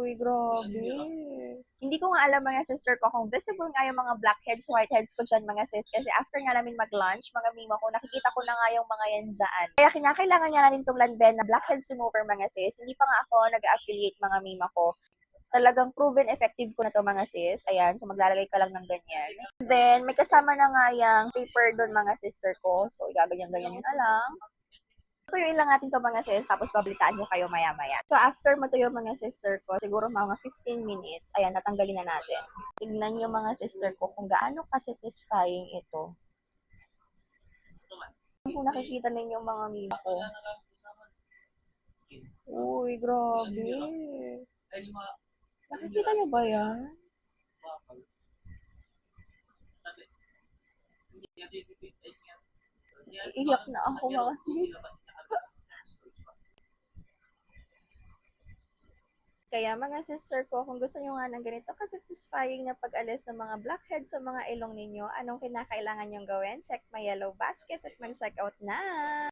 Uy, grabe. Hindi ko nga alam mga sister ko kung visible nga yung mga blackheads, whiteheads ko dyan mga sis. Kasi after nga namin mag-lunch, mga mima ko, nakikita ko na nga yung mga yan dyan. Kaya kinakailangan nga natin itong Lanben na blackheads remover mga sis. Hindi pa nga ako nag-affiliate mga mima ko. Talagang proven effective ko na to mga sis. Ayan, so maglalagay ka lang ng ganyan. Then, may kasama na nga yung paper doon mga sister ko. So, gaganyan-ganyan yun na lang. Tuyuin lang natin to mga sis, tapos pabalitaan nyo kayo maya-maya. So, after matuyo mga sister ko, siguro mga 15 minutes, ayan, natanggalin na natin. Tignan nyo mga sister ko kung gaano ka-satisfying ito. Kung nakikita ninyo mga mima ko. Uy, grabe. Nakikita nyo ba yan? Iiyak na ako mga sis. Kaya mga sister ko, kung gusto nyo nga ng ganito ka-satisfying na pag-alis ng mga blackheads sa mga ilong ninyo, anong kinakailangan nyong gawin? Check my yellow basket at mag-check out na!